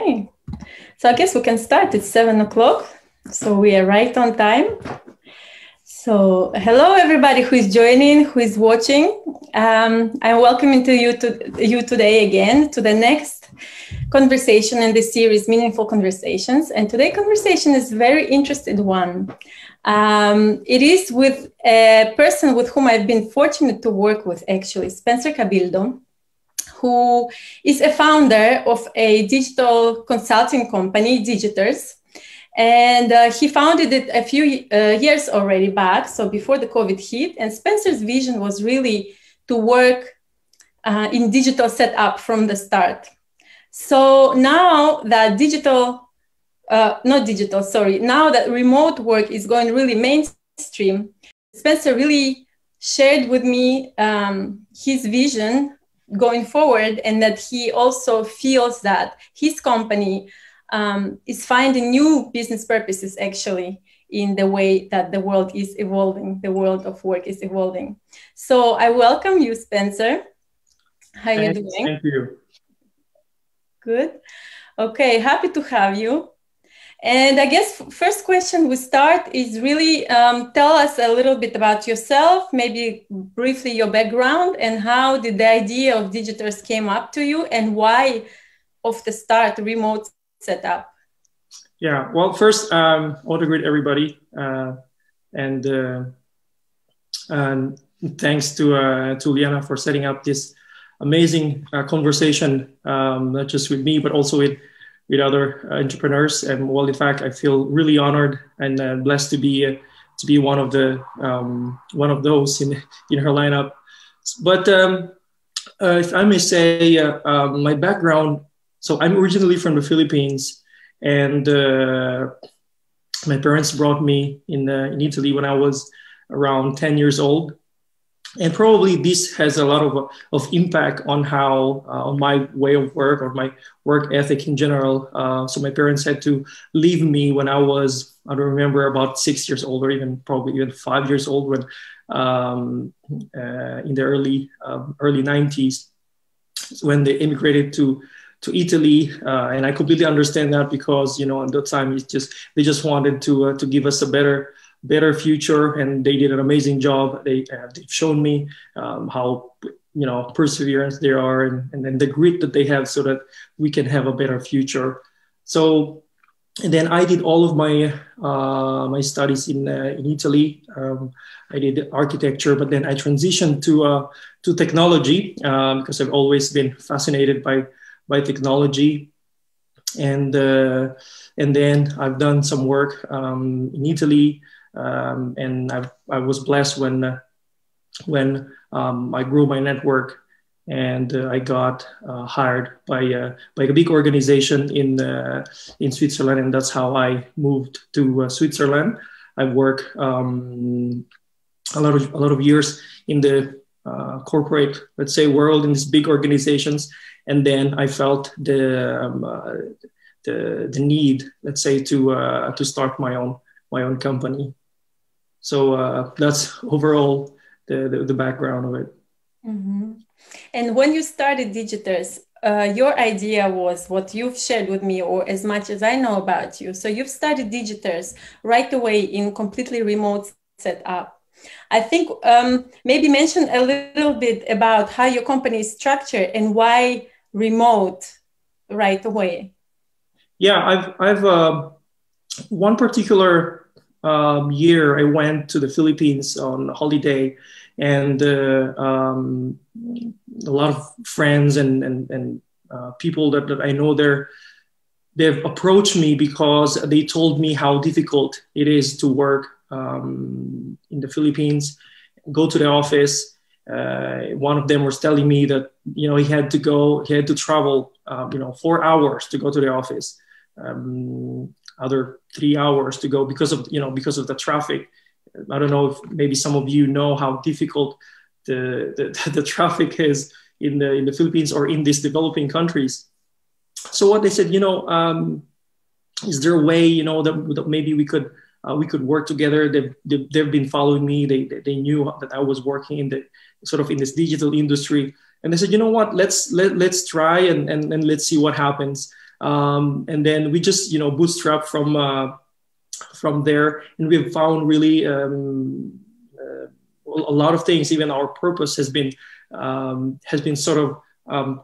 Okay, so I guess we can start. It's 7 o'clock, so we are right on time. So hello everybody who is joining, who is watching. I'm welcoming you today again to the next conversation in the series, Meaningful Conversations. And today's conversation is a very interesting one. It is with a person with whom I've been fortunate to work with, actually, Spencer Cabildo, who is a founder of a digital consulting company, Digiters. And he founded it a few years already back, so before the COVID hit. And Spencer's vision was really to work in digital setup from the start. So now that now that remote work is going really mainstream, Spencer really shared with me his vision going forward, and that he also feels that his company is finding new business purposes actually in the way that the world is evolving, the world of work is evolving. So I welcome you, Spencer. How are you doing? Thank you. Good. Okay, happy to have you. And I guess first question we start is really tell us a little bit about yourself, maybe briefly your background, and how did the idea of Digiters came up to you, and why of the start remote setup? Yeah, well, first, I want to greet everybody, and thanks to Liana for setting up this amazing conversation, not just with me, but also with other entrepreneurs. And well, in fact, I feel really honored and blessed to be one of those in her lineup. But if I may say, my background. So I'm originally from the Philippines, and my parents brought me in Italy when I was around 10 years old. And probably this has a lot of impact on how on my way of work or my work ethic in general. So my parents had to leave me when I was, I don't remember, about 6 years old, or probably even 5 years old, when in the early 90s, when they immigrated to Italy, and I completely understand that, because at that time they just wanted to give us a better future, and they did an amazing job. They've shown me how perseverance they are, and then the grit that they have, so that we can have a better future. So, and then I did all of my my studies in Italy. I did architecture, but then I transitioned to technology because I've always been fascinated by technology, and then I've done some work in Italy, and I was blessed when I grew my network, and I got hired by a big organization in Switzerland, and that's how I moved to Switzerland. I worked a lot of years in the corporate, let's say, world, in these big organizations. And then I felt the need, let's say, to start my own company. So that's overall the background of it. Mm-hmm. And when you started Digiters, your idea was what you've shared with me, or as much as I know about you. So you've started Digiters right away in completely remote setup. I think maybe mention a little bit about how your company is structured and why remote right away. Yeah, I've one particular year I went to the Philippines on holiday, and a lot of friends and people that I know there, they've approached me because they told me how difficult it is to work in the Philippines, go to the office. One of them was telling me that he had to travel 4 hours to go to the office, other 3 hours to go because of the traffic. I don't know if maybe some of you know how difficult the traffic is in the Philippines or in these developing countries. So what they said, is there a way that maybe we could work together? They've been following me. They knew that I was working in this digital industry, and they said, you know what, let's try and let's see what happens. And then we just, bootstrap from there, and we've found really a lot of things. Even our purpose has been sort of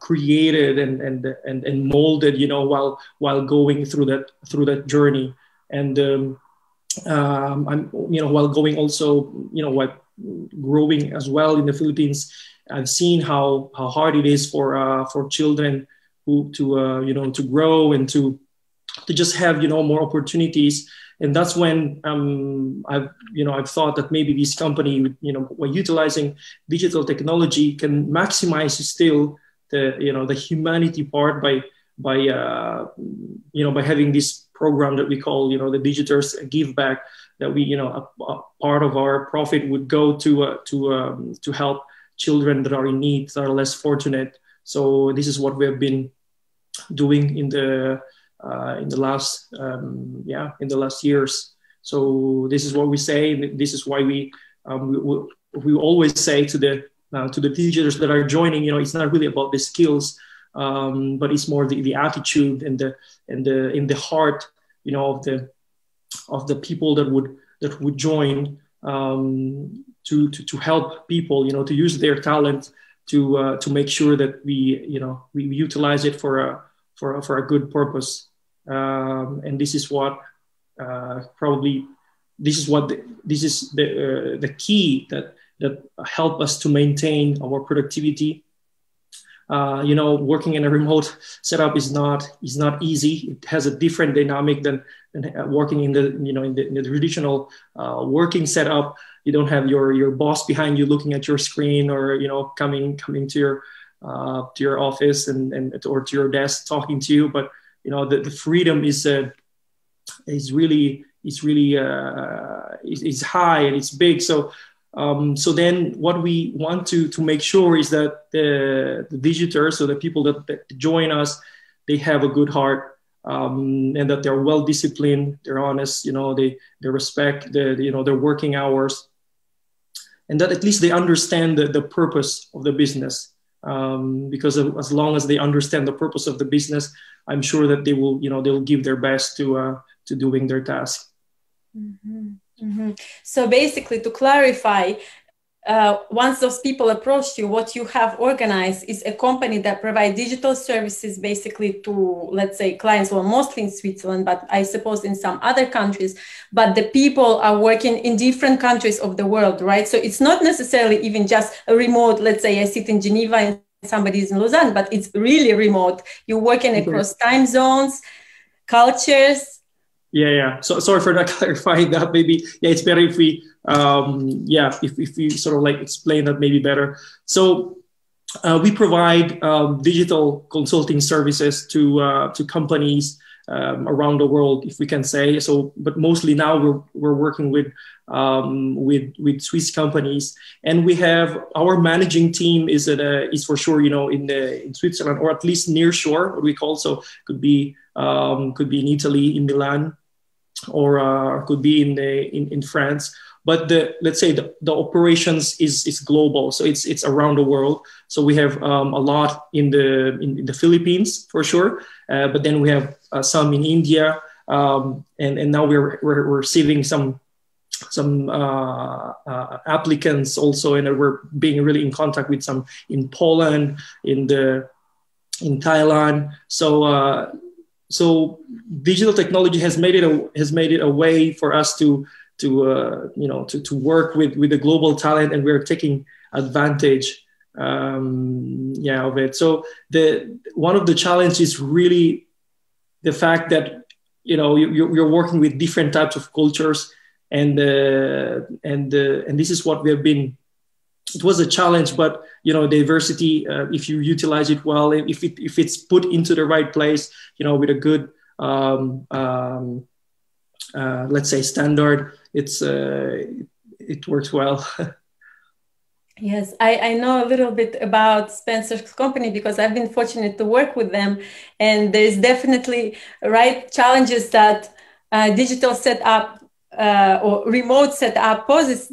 created and molded, while going through that journey. And I'm, while going also, growing as well in the Philippines, I've seen how hard it is for children to grow and to just have more opportunities. And that's when I've thought that maybe this company, by utilizing digital technology, can maximize still the humanity part by having this program that we call the Digiters Give Back, that we a part of our profit would go to help children that are in need, that are less fortunate. So this is what we have been doing in the last years. So this is what we say. This is why we always say to the digiters that are joining, it's not really about the skills, but it's more the attitude and the heart, of the people that would join, to help people, to use their talent to make sure that we utilize it for a good purpose. And this is what this is the key that help us to maintain our productivity. Working in a remote setup is not easy. It has a different dynamic than working in the traditional working setup. You don't have your boss behind you looking at your screen, or coming to your office or to your desk talking to you. But the freedom is really high, and it's big. So then what we want to make sure is that the digiters, so the people that join us, they have a good heart, and that they're well disciplined, they're honest, they respect their working hours, and that at least they understand the purpose of the business. Because as long as they understand the purpose of the business, I'm sure that they will give their best to doing their task. Mm-hmm. Mm-hmm. So basically, to clarify, once those people approach you, what you have organized is a company that provides digital services basically to, let's say, clients, well, mostly in Switzerland, but I suppose in some other countries, but the people are working in different countries of the world, right? So it's not necessarily even just a remote, let's say I sit in Geneva and somebody's in Lausanne, but it's really remote. You're working across time zones, cultures. Yeah. So sorry for not clarifying that. Maybe, it's better if we, if we sort of like explain that maybe better. So we provide digital consulting services to companies around the world, if we can say so. But mostly now we're working with Swiss companies, and we have our managing team is for sure in Switzerland, or at least near shore, what we call. So could be in Italy, in Milan, or could be in France. But let's say the operations is global, so it's around the world. So we have a lot in the Philippines for sure, but then we have some in India, and now we're receiving some applicants also, and we're being really in contact with some in Poland, in Thailand. So digital technology has made it a way for us to work with the global talent, and we're taking advantage of it. So one of the challenges is really the fact that you're working with different types of cultures, and this is what we have been. It was a challenge, but diversity, if you utilize it well, if it's put into the right place, with a good let's say standard, it works well. Yes, I know a little bit about Spencer's company because I've been fortunate to work with them, and there's definitely challenges that digital setup or remote setup poses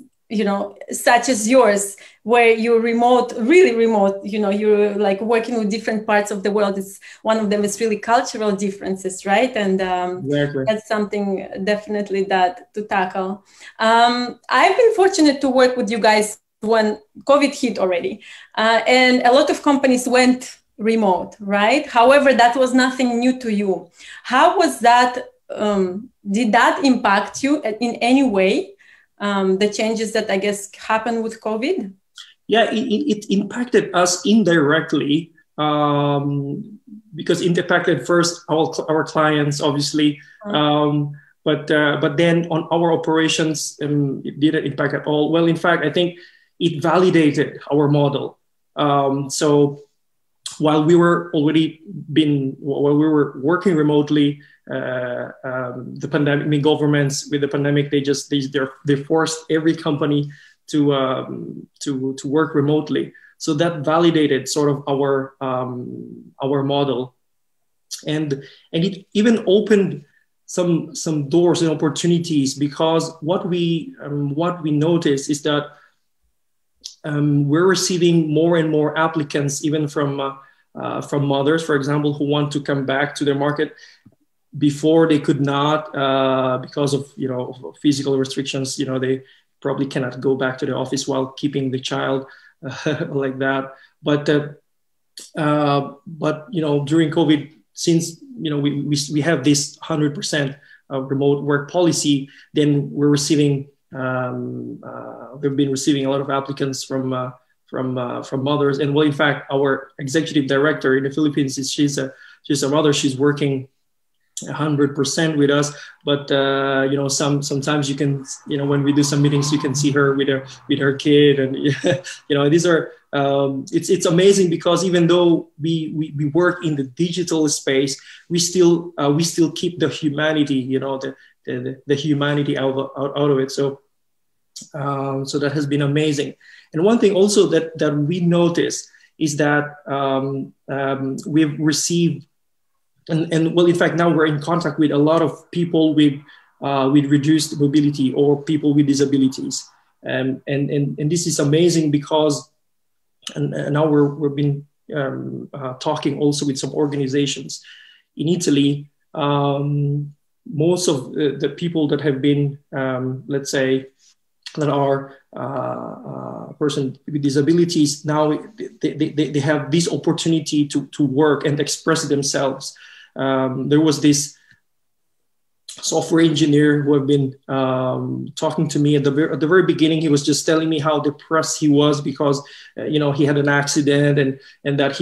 such as yours, where you're remote, really remote, you're like working with different parts of the world. It's one of them is really cultural differences, right? And Exactly. that's something definitely that to tackle. I've been fortunate to work with you guys when COVID hit already, and a lot of companies went remote, right? However, that was nothing new to you. How was that? Did that impact you in any way? The changes that I guess happened with COVID? Yeah, it impacted us indirectly, because it impacted first our clients, obviously, but then on our operations, it didn't impact at all. Well, in fact, I think it validated our model. So while we were working remotely, the pandemic, governments with the pandemic, they forced every company to work remotely. So that validated sort of our model, and it even opened some doors and opportunities, because what we noticed is that we're receiving more and more applicants, even from mothers, for example, who want to come back to their market. Before they could not, because of physical restrictions. They probably cannot go back to the office while keeping the child, like that. But during COVID, since we have this 100% remote work policy, then we've been receiving a lot of applicants from mothers. And well, in fact, our executive director in the Philippines she's a mother. She's working 100% with us, but sometimes you can, when we do some meetings, you can see her with her kid, and these are it's amazing, because even though we work in the digital space, we still keep the humanity, the humanity out of it. So that has been amazing. And one thing also that we noticed is that we've received, and well, in fact, now we're in contact with a lot of people with reduced mobility or people with disabilities, and this is amazing, because and now we've been talking also with some organizations in Italy. Most of the people that have been, let's say, that are person with disabilities, now they have this opportunity to work and express themselves. There was this software engineer who had been talking to me at the very beginning. He was just telling me how depressed he was, because he had an accident, and that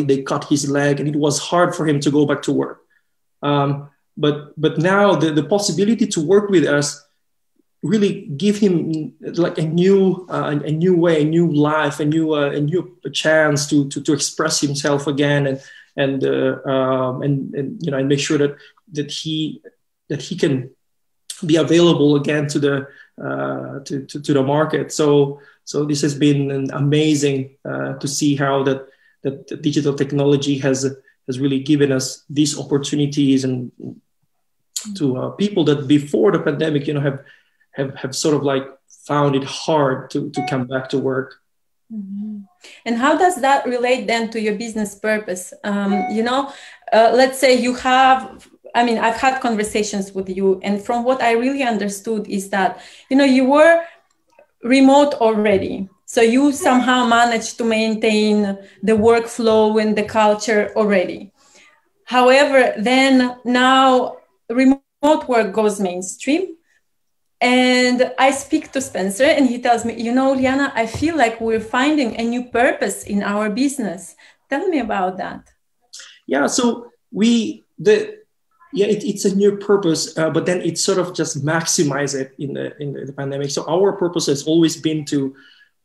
they cut his leg, and it was hard for him to go back to work. But now the possibility to work with us really give him like a new way, a new life, a new chance to express himself again, and make sure that he can be available again to the market. So this has been amazing to see how that digital technology has really given us these opportunities, and to people that before the pandemic have sort of like found it hard to come back to work. Mm-hmm. And how does that relate then to your business purpose? Let's say you have, I've had conversations with you, and from what I really understood is that, you were remote already. So you somehow managed to maintain the workflow and the culture already. However, then now remote work goes mainstream. And I speak to Spencer, and he tells me, Liana, I feel like we're finding a new purpose in our business. Tell me about that. Yeah, so it's a new purpose, but then it sort of just maximize it in the pandemic. So our purpose has always been to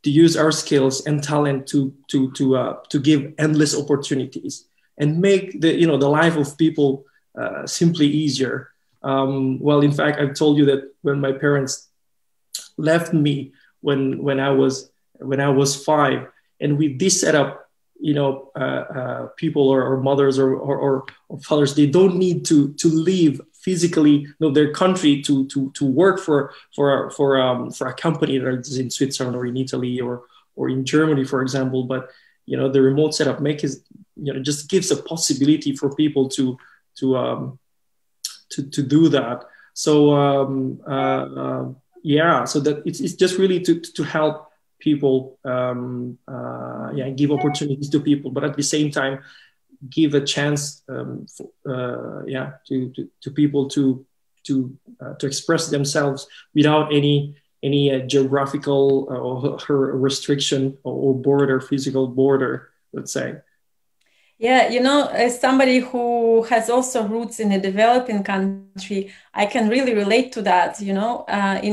use our skills and talent to give endless opportunities and make the life of people simply easier. Well, in fact, I've told you that when my parents left me when I was 5, and with this setup, people or mothers or fathers, they don't need to leave physically their country to work for a company that is in Switzerland or in Italy or in Germany, for example. But the remote setup just gives a possibility for people to do that. So so that it's just really to help people, give opportunities to people, but at the same time give a chance to people to express themselves without any geographical restriction or border, physical border, let's say. Yeah, as somebody who has also roots in a developing country, I can really relate to that, in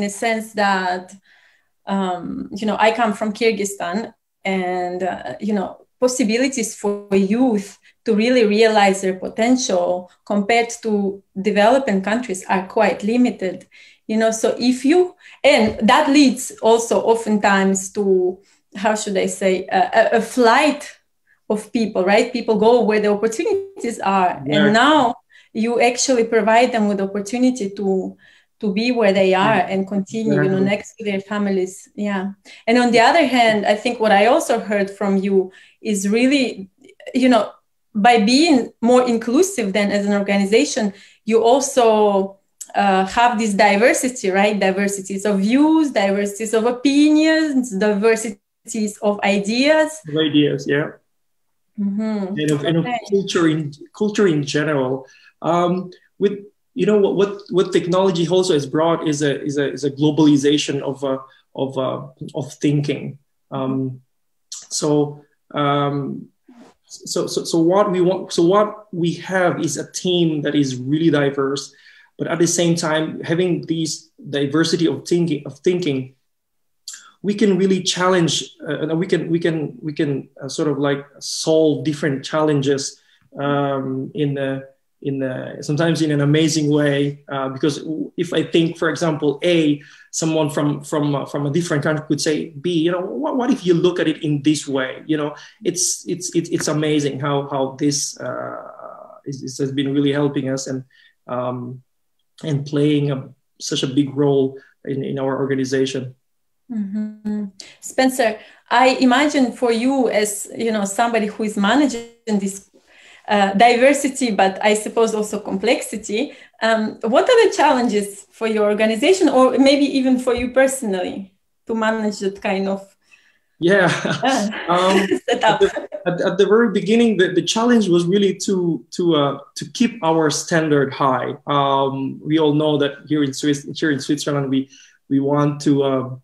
a sense that, I come from Kyrgyzstan, and, possibilities for youth to really realize their potential compared to developing countries are quite limited, so and that leads also oftentimes to, how should I say, a flight of people, right? People go where the opportunities are. Yeah. And now you actually provide them with opportunity to be where they are and continue, next to their families. Yeah. And on the other hand, I think what I also heard from you is really, by being more inclusive than as an organization, you also have this diversity, right? Diversities of views, diversities of opinions, diversities of ideas. Ideas, yeah. Mm-hmm. And of culture in general. With what technology also has brought is a globalization of thinking. So what we have is a team that is really diverse, but at the same time having these diversity of thinking, we can really challenge, we can sort of like solve different challenges sometimes in an amazing way. Because if I think, for example, someone from a different country could say, B, what if you look at it in this way? It's amazing how this has been really helping us and playing such a big role in our organization. Mm-hmm. Spencer, I imagine for you as somebody who is managing this diversity, but I suppose also complexity, what are the challenges for your organization, or maybe even for you personally, to manage that kind of setup? At the very beginning, the challenge was really to keep our standard high. We all know that here in Switzerland, we want to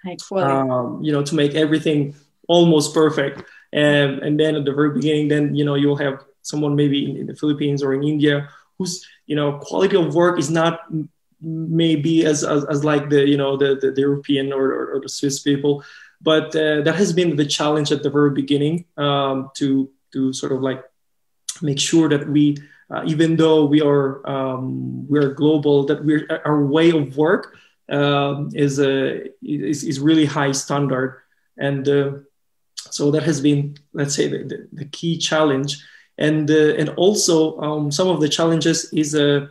to make everything almost perfect. And then at the very beginning, then, you'll have someone maybe in the Philippines or in India whose, quality of work is not maybe as like the European or the Swiss people. But that has been the challenge at the very beginning, to sort of like make sure that we, even though we're global, that our way of work is really high standard, and so that has been, let's say, the key challenge, and also some of the challenges is the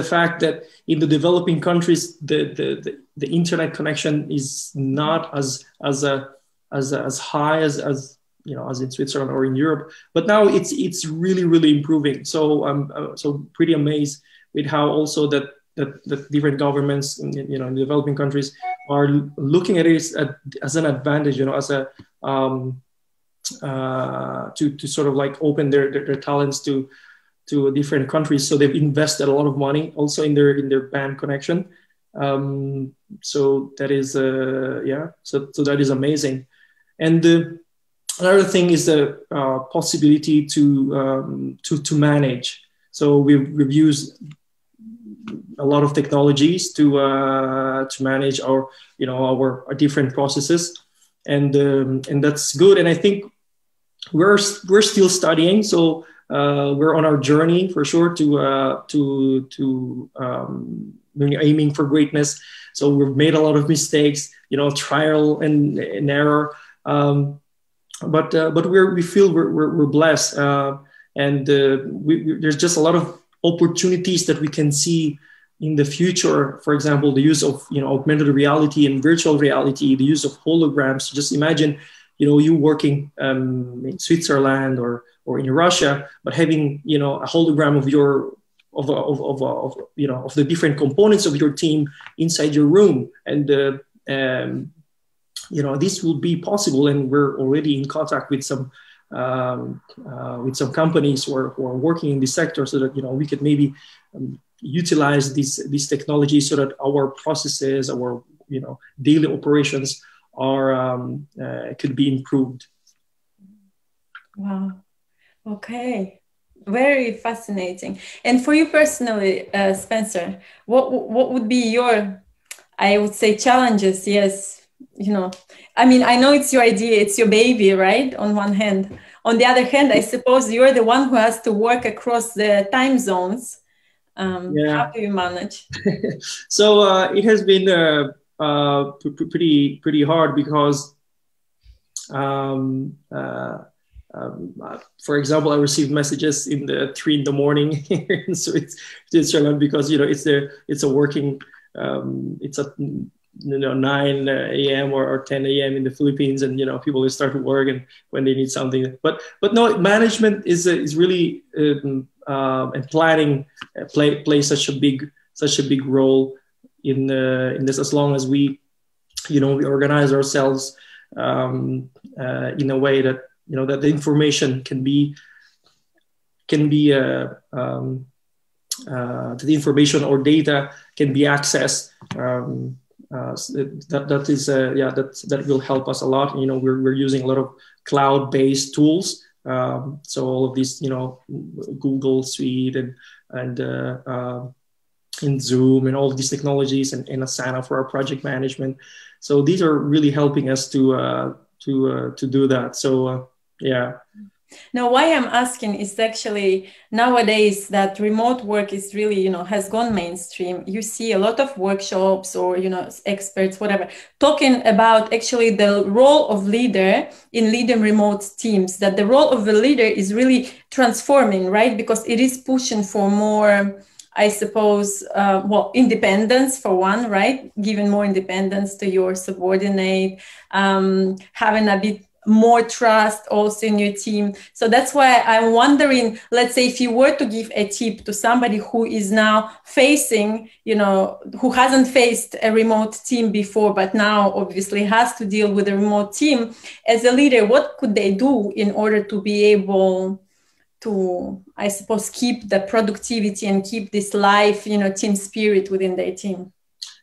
fact that in the developing countries the internet connection is not as high as in Switzerland or in Europe, but now it's really improving. So I'm so pretty amazed with how also that different governments in in developing countries are looking at it as an advantage, as a to sort of like open their talents to different countries. So they've invested a lot of money also in their band connection. So that is so that is amazing. And another thing is the possibility to manage. So we've used a lot of technologies to manage our different processes, and that's good. And I think we're still studying, so we're on our journey for sure to aiming for greatness. So we've made a lot of mistakes, trial and error, but we feel we're blessed, and there's just a lot of opportunities that we can see in the future. For example, the use of augmented reality and virtual reality, the use of holograms. Just imagine, you working in Switzerland or in Russia, but having a hologram of your of the different components of your team inside your room, and this will be possible, and we're already in contact with some companies who are working in this sector, so that we could maybe utilize these technologies so that our processes, our daily operations are could be improved. Wow. Okay. Very fascinating. And for you personally, Spencer, what would be your, I would say, challenges? Yes. I mean, I know it's your idea, it's your baby, right? On one hand. On the other hand, I suppose you're the one who has to work across the time zones. How do you manage? So it has been pretty hard because, for example, I received messages in the 3 a.m. here in Switzerland, because it's a working it's at 9 a.m. or 10 a.m. in the Philippines, and people will start to work and when they need something. But no, management is really and planning plays such a big role in this, as long as we we organize ourselves in a way that that the information can be the information or data can be accessed. That will help us a lot. We're using a lot of cloud-based tools. So all of these, Google Suite and Zoom and all of these technologies, and Asana for our project management. So these are really helping us to do that. So yeah. Now, why I'm asking is actually nowadays that remote work is really, has gone mainstream. You see a lot of workshops or, experts, whatever, talking about actually the role of leader in leading remote teams, that the role of the leader is really transforming, right? Because it is pushing for more, I suppose, independence for one, right? Giving more independence to your subordinate, having a bit more trust also in your team. So that's why I'm wondering, let's say if you were to give a tip to somebody who is now facing, who hasn't faced a remote team before, but now obviously has to deal with a remote team, as a leader, what could they do in order to be able to, I suppose, keep the productivity and keep this life, team spirit within their team?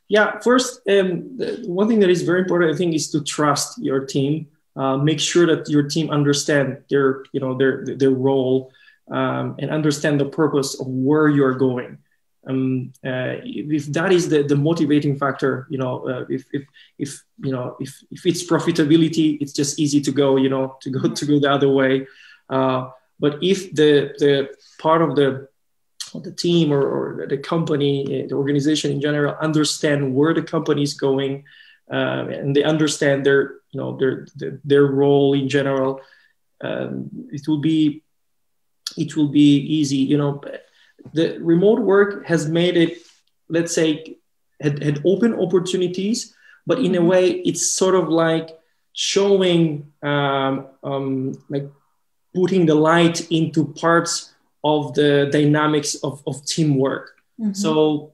Yeah, first, one thing that is very important, I think, is to trust your team. Make sure that your team understand their role, and understand the purpose of where you're going. If that is the motivating factor, if it's profitability, it's just easy to go, to go the other way. But if the part of the team or the company, the organization in general, understand where the company is going, and they understand their role in general, it will be easy. The remote work has made it, let's say, had open opportunities, but in a way, it's sort of like showing, like putting the light into parts of the dynamics of teamwork. Mm-hmm. So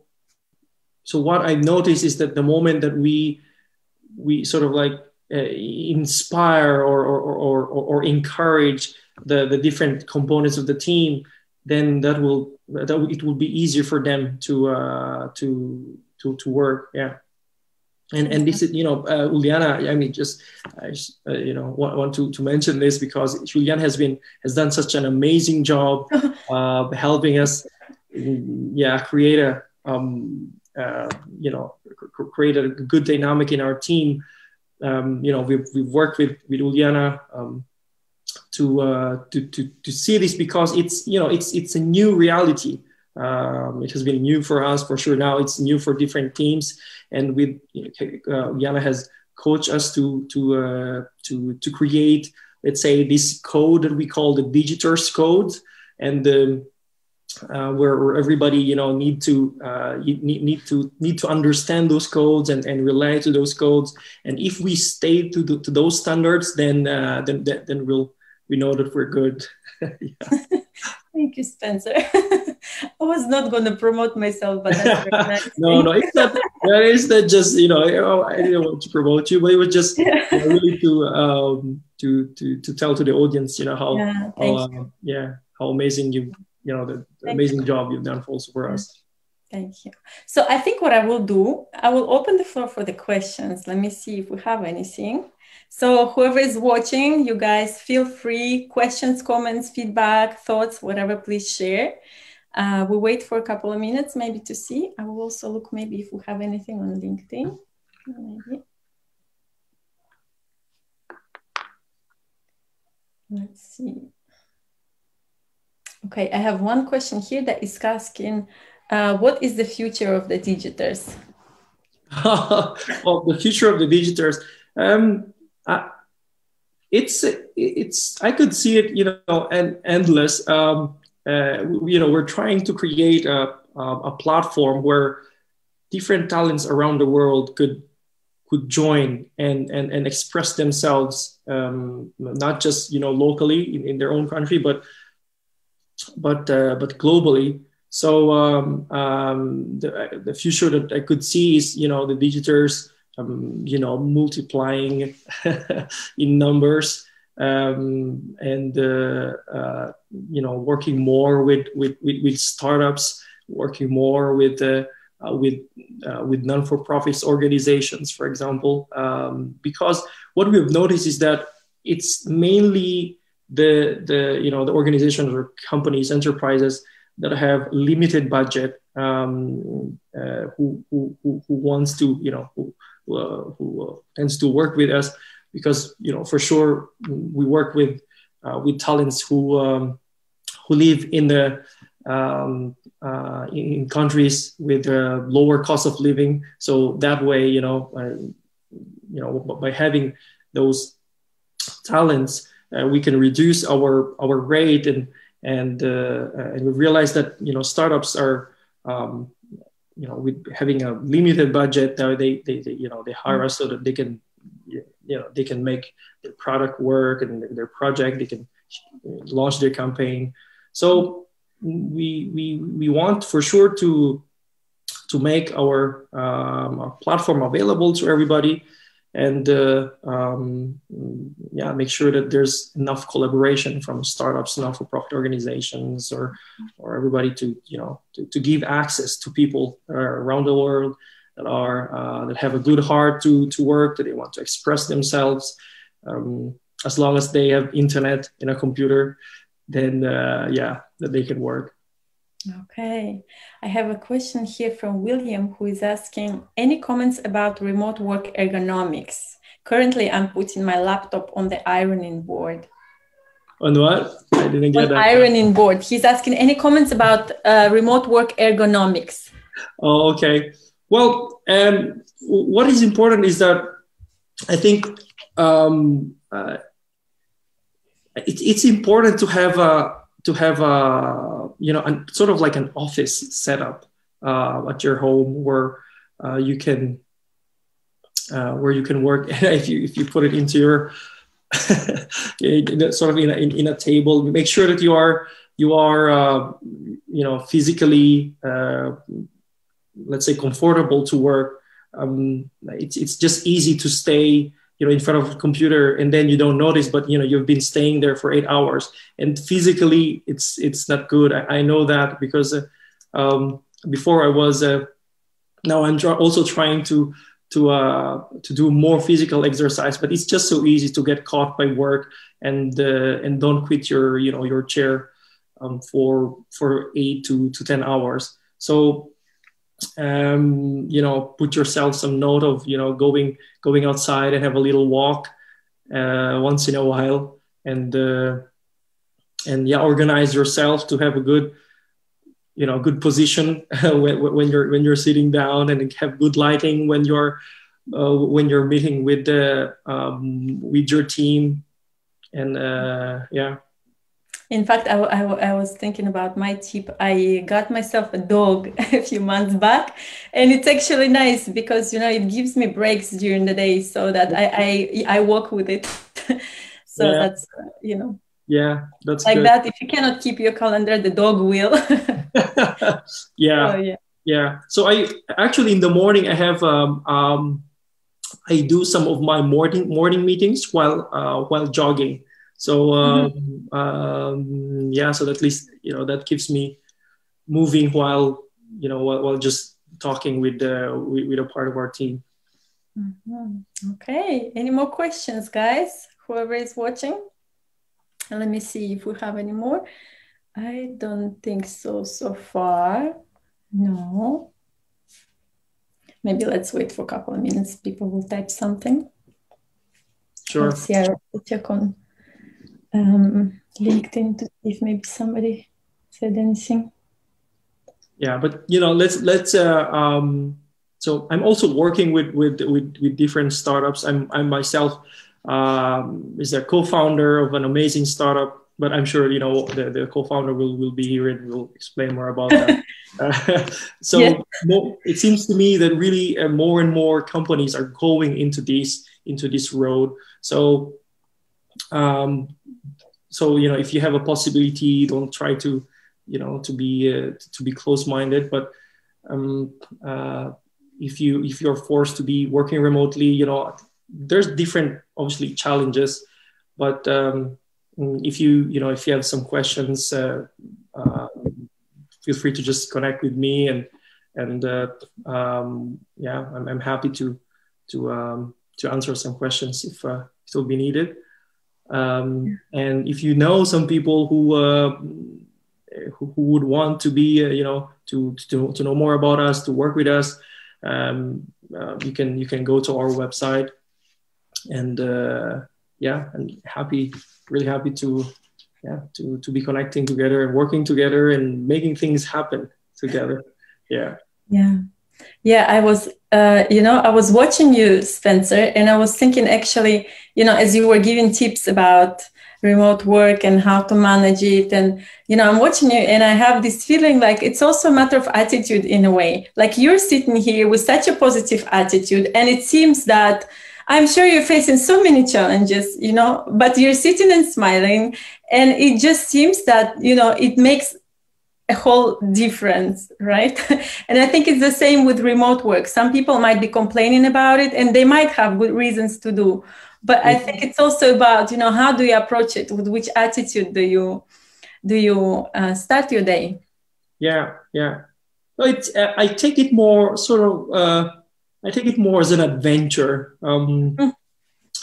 what I've noticed is that the moment that we sort of like inspire or encourage the different components of the team, then it will be easier for them to work. Yeah. And this is, Juliana, I mean, I want to mention this because Juliana has done such an amazing job helping us, create a create a good dynamic in our team. We've worked with Juliana to see this, because it's a new reality. It has been new for us for sure. Now it's new for different teams, and with Juliana has coached us to create, let's say, this code that we call the Digitors code, and where everybody, you know, need to understand those codes and relate to those codes. And if we stay to those standards, then we know that we're good. Yeah. Thank you, Spencer. I was not going to promote myself, but that's very nice. No, it's not. It's not just, you know, I didn't want to promote you, but it was just really to tell to the audience, you know, how amazing the amazing job you've done for us. Thank you. So I think what I will do, I will open the floor for the questions. Let me see if we have anything. So whoever is watching, you guys feel free, questions, comments, feedback, thoughts, whatever, please share. We'll wait for a couple of minutes maybe to see. I will also look maybe if we have anything on LinkedIn. Maybe. Let's see. Okay, I have one question here that is asking, what is the future of the Digiters? Well, the future of the Digiters, it's I could see it, you know, and endless. You know, we're trying to create a platform where different talents around the world could join and express themselves, not just, you know, locally in their own country, but globally. So the future that I could see is, you know, the Digiters, you know, multiplying in numbers, and you know, working more with startups, working more with non-for-profits organizations, for example, because what we've noticed is that it's mainly the you know, the organizations or companies, enterprises that have limited budget, who wants to, you know, who tends to work with us, because, you know, for sure we work with talents who live in the in countries with lower cost of living. So that way, you know, by having those talents, we can reduce our rate, and we realize that, you know, startups are, you know, with having a limited budget, they you know, they hire us so that they can, you know, they can make their product work and their project, they can launch their campaign. So we want for sure to make our platform available to everybody, and make sure that there's enough collaboration from startups, not-for-profit organizations, or everybody to, you know, to give access to people around the world that have a good heart to work, that they want to express themselves. As long as they have internet and a computer, then that they can work. Okay, I have a question here from William, who is asking, any comments about remote work ergonomics? Currently, I'm putting my laptop on the ironing board. On what? I didn't get that. Ironing board. He's asking any comments about remote work ergonomics. Oh, okay. Well, what is important is that I think it's important to have a you know, sort of like an office setup at your home where you can work. if you put it into your sort of in a table, make sure that you are you know, physically let's say comfortable to work. It's just easy to stay, you know, in front of a computer, and then you don't notice, but, you know, you've been staying there for 8 hours, and physically it's not good. I know that because before I was now I'm also trying to do more physical exercise, but it's just so easy to get caught by work and don't quit your chair for 8 to 10 hours. So you know, put yourself some note of, you know, going outside and have a little walk once in a while, and organize yourself to have a good, you know, good position when you're sitting down, and have good lighting when you're meeting with your team, and In fact, I was thinking about my tip. I got myself a dog a few months back, and it's actually nice because, you know, it gives me breaks during the day so that I walk with it. So Yeah, that's, you know, yeah, that's like good. that. If you cannot keep your calendar, the dog will. Yeah, Oh, yeah. yeah. So I actually in the morning I have I do some of my morning meetings while jogging. So Mhm. yeah, so at least you know that keeps me moving while you know while just talking with a part of our team. Mhm. Okay. Any more questions, guys? Whoever is watching? Let me see if we have any more. I don't think so so far. No. Maybe let's wait for a couple of minutes. People will type something. Sure. I'll see. I will check on LinkedIn to see if maybe somebody said anything. Yeah, but you know, let's so I'm also working with different startups. I'm myself is a co-founder of an amazing startup, but I'm sure you know the co-founder will be here and will explain more about that. Yes. So it seems to me that really more and more companies are going into this road. So um, so you know if you have a possibility, don't try to you know to be close-minded, but um, uh, if you're forced to be working remotely, you know there's different obviously challenges, but if you know if you have some questions, uh, feel free to just connect with me and yeah, I'm happy to answer some questions if it will be needed. And if you know some people who would want to be, you know, to know more about us, to work with us, you can go to our website, and yeah, I'm happy, really happy to yeah to be connecting together and working together and making things happen together. Yeah. Yeah. Yeah, I was, you know, I was watching you, Spencer, and I was thinking actually, you know, as you were giving tips about remote work and how to manage it, and, you know, I'm watching you and I have this feeling like it's also a matter of attitude in a way. Like you're sitting here with such a positive attitude, and it seems that I'm sure you're facing so many challenges, you know, but you're sitting and smiling, and it just seems that, you know, it makes a whole difference, right? And I think it's the same with remote work. Some people might be complaining about it and they might have good reasons to do. But I think it's also about, you know, how do you approach it? With which attitude do you start your day? Yeah, yeah. Well, I take it more sort of I take it more as an adventure. Mm.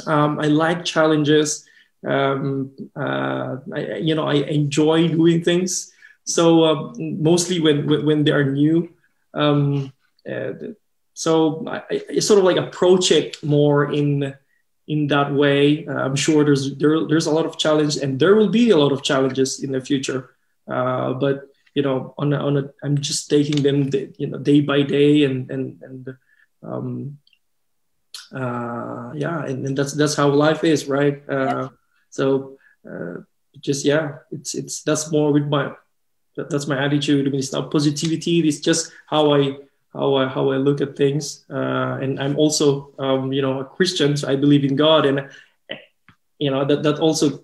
I like challenges. You know, I enjoy doing things. So mostly when they are new. Um, uh, so I sort of like approach it more in that way. I'm sure there's a lot of challenge, and there will be a lot of challenges in the future. But you know, I'm just taking them, you know, day by day, and um, yeah, and that's how life is, right? So just yeah, it's that's more with my that's my attitude. I mean, it's not positivity. It's just how I look at things. And I'm also you know a Christian, so I believe in God, and you know that also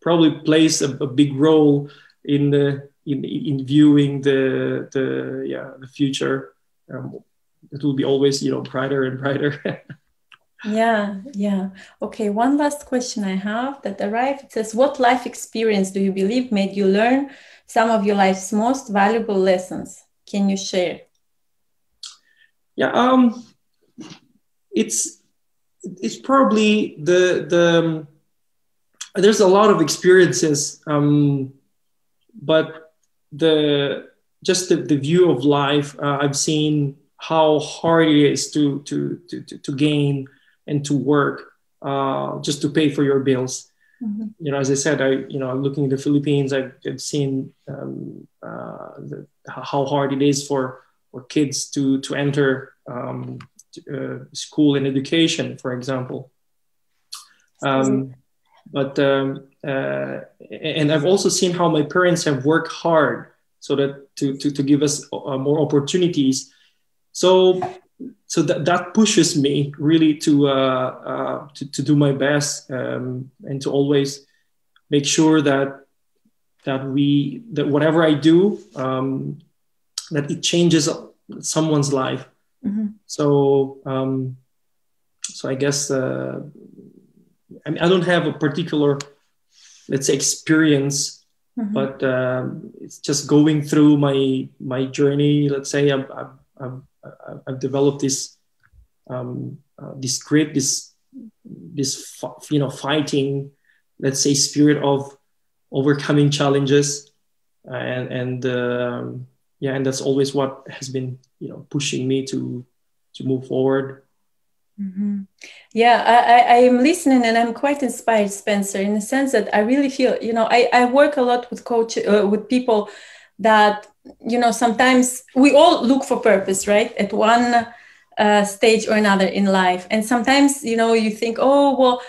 probably plays a big role in in viewing the yeah the future. It will be always you know brighter and brighter. Yeah, yeah. Okay, one last question I have that arrived. It says, what life experience do you believe made you learn some of your life's most valuable lessons? Can you share? Yeah, it's it's probably there's a lot of experiences, but the just the view of life. I've seen how hard it is to gain and to work just to pay for your bills. Mm-hmm. You know, as I said, you know, looking at the Philippines, I've seen how hard it is for kids to enter school and education, for example. But and I've also seen how my parents have worked hard so that to give us more opportunities. So that pushes me really to do my best, and to always make sure that whatever I do, that it changes someone's life. Mm-hmm. So I guess I mean, I don't have a particular, let's say, experience, Mm-hmm. but it's just going through my journey. Let's say I've developed this fighting, let's say, spirit of overcoming challenges, and that's always what has been pushing me to move forward. Mm-hmm. Yeah, I am listening and I'm quite inspired, Spencer, in the sense that I really feel, I work a lot with with people that, sometimes we all look for purpose, right? At one stage or another in life. And sometimes, you think, oh, well,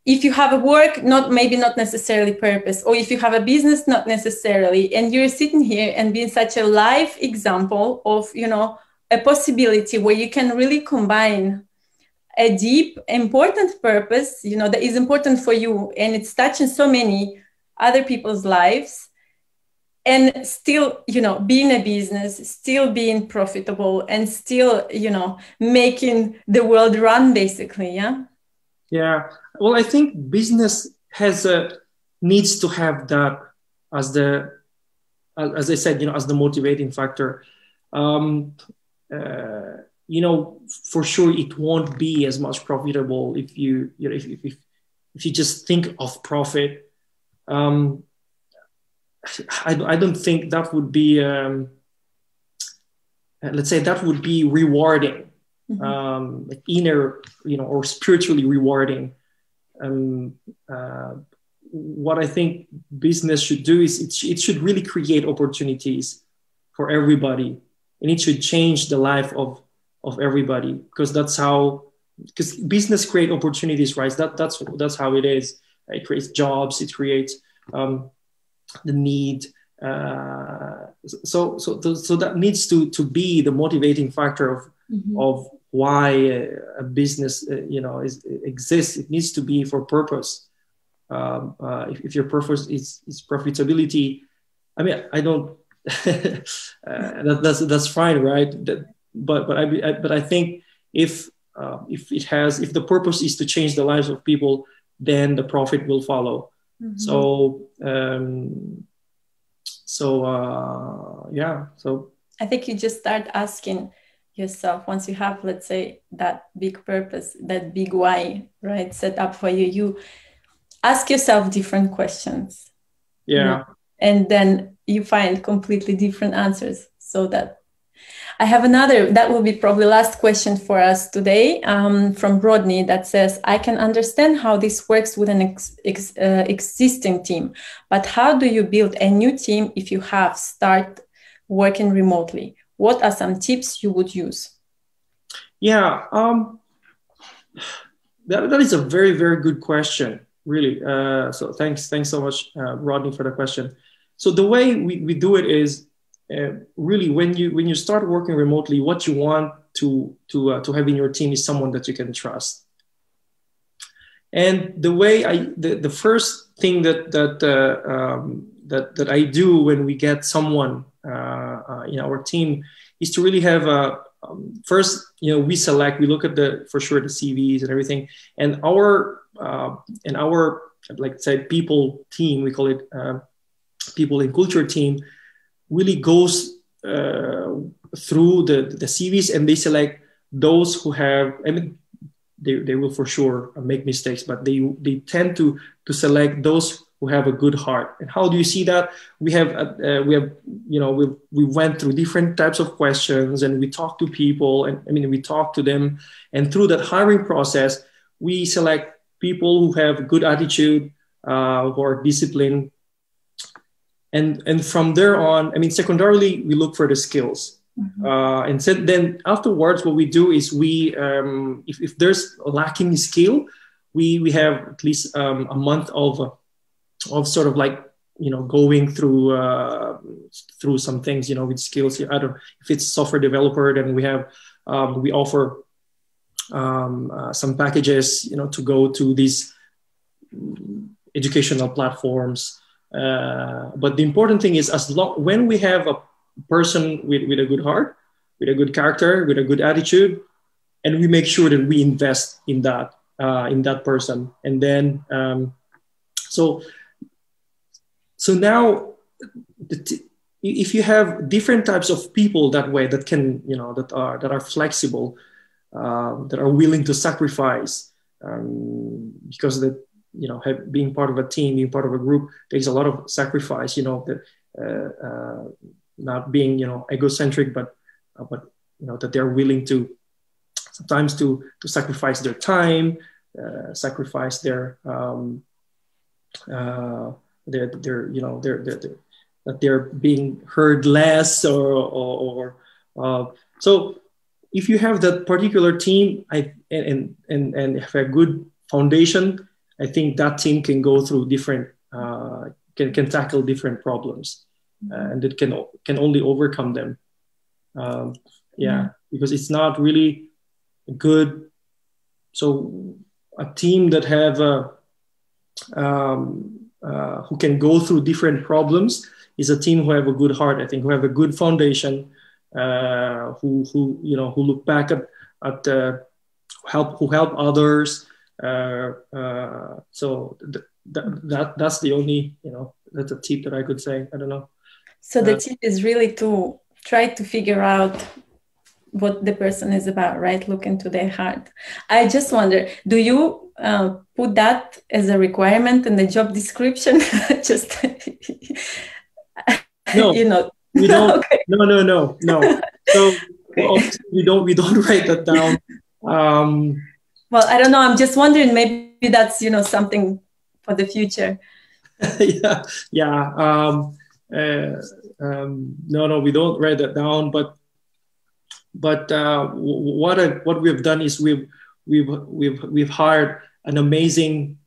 if you have a work, maybe not necessarily purpose, or if you have a business, not necessarily. And you're sitting here and being such a live example of, a possibility where you can really combine a deep, important purpose, that is important for you, and it's touching so many other people's lives, and still, being a business, still being profitable, and still, making the world run, basically. Yeah. Yeah. Well, I think business needs to have that as I said, as the motivating factor. For sure it won't be as much profitable if you just think of profit. I don't think that would be let's say that would be rewarding, mm-hmm. Like inner, or spiritually rewarding. What I think business should do is it should really create opportunities for everybody, and it should change the life of everybody, because business create opportunities, right? That's how it is. It creates jobs, it creates the need. So that needs to be the motivating factor mm-hmm. of why a business exists. It needs to be for purpose. If your purpose is profitability, I mean, I don't. That's fine, right? But I think if the purpose is to change the lives of people, then the profit will follow. Mm-hmm. So I think you just start asking yourself, once you have, let's say, that big purpose, that big why, right, set up for you, you ask yourself different questions. Yeah. And then you find completely different answers. So that I have another, that will be probably last question for us today, from Rodney, that says, I can understand how this works with an existing team, but how do you build a new team if you have start working remotely? What are some tips you would use? Yeah, that is a very, very good question, really. So thanks so much, Rodney, for the question. So the way we do it is, really, when you start working remotely, what you want to have in your team is someone that you can trust. And the way the first thing that I do when we get someone in our team is to really have first, we look at the CVs and everything, and our like say people team, we call it people and culture team, really goes through the CVs, and they select those who have, I mean, they will for sure make mistakes, but they tend to select those who have a good heart. And how do you see that? We went through different types of questions, and we talk to people, and we talk to them, and through that hiring process, we select people who have good attitude, who are disciplined. And from there on, secondarily, we look for the skills. Mm-hmm. And then afterwards, what we do is if there's a lacking skill, we have at least a month of sort of like, going through some things, with skills. I don't, if it's software developer, then we offer some packages, to go to these educational platforms. But the important thing is, when we have a person with a good heart, with a good character, with a good attitude, and we make sure that we invest in that person, and then so now, if you have different types of people that way, that can, that are flexible, that are willing to sacrifice, because being part of a team, being part of a group takes a lot of sacrifice. Not being egocentric, but that they're willing to sometimes to sacrifice their time, sacrifice their that they're being heard less, or so if you have that particular team, and have a good foundation, I think that team can go through different can tackle different problems, and it can only overcome them. Because it's not really good. So a team that have who can go through different problems is a team who have a good heart, I think, who have a good foundation, who look back at who help others. So that's the only, that's a tip that I could say. I don't know. So the tip is really to try to figure out what the person is about, right? Look into their heart. I just wonder, do you put that as a requirement in the job description? Just no, we don't. Okay. No. So we don't write that down. Well, I don't know. I'm just wondering. Maybe that's something for the future. Yeah. No, we don't write that down. But what we've done is we've hired an amazing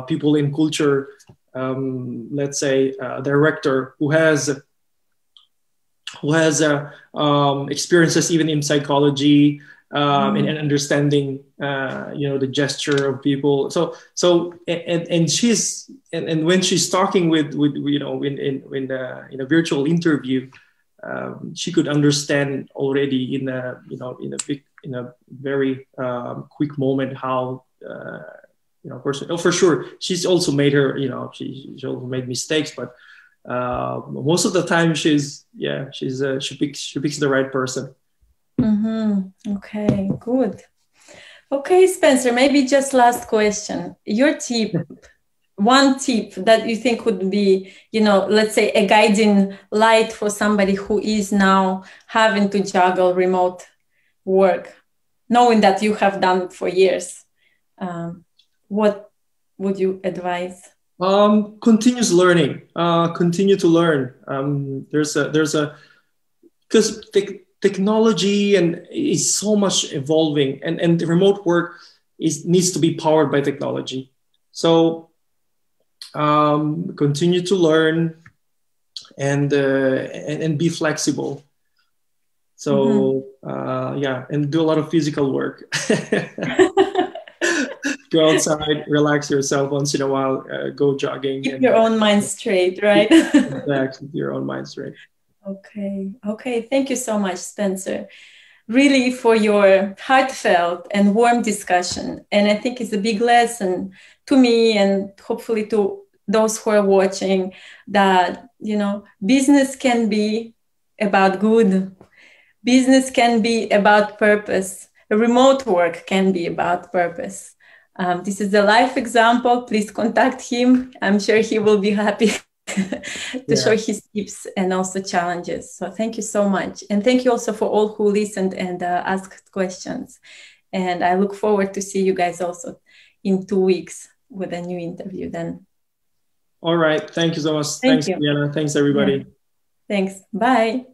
people in culture, let's say director who has experiences even in psychology, and understanding the gesture of people. So and when she's talking with in a virtual interview, she could understand already in a very quick moment how person. For sure, she's also made she also made mistakes, but most of the time she picks the right person. Mm-hmm. Okay, good. Okay, Spencer, maybe just last question. Your tip, one tip that you think would be, let's say a guiding light for somebody who is now having to juggle remote work, knowing that you have done it for years. What would you advise? Continuous learning. Continue to learn. Because technology is so much evolving, and the remote work needs to be powered by technology. So continue to learn and be flexible. So and do a lot of physical work. Go outside, relax yourself once in a while, go jogging. Keep your own mind straight, right? Exactly, your own mind straight. Okay. Thank you so much, Spencer, really, for your heartfelt and warm discussion. And I think it's a big lesson to me, and hopefully to those who are watching, that, business can be about good. Business can be about purpose. Remote work can be about purpose. This is a life example. Please contact him. I'm sure he will be happy to share his tips and also challenges. So thank you so much. And thank you also for all who listened and asked questions. And I look forward to see you guys also in 2 weeks with a new interview then. All right. Thank you so much. Thanks, Diana. Thanks, everybody. Yeah. Thanks. Bye.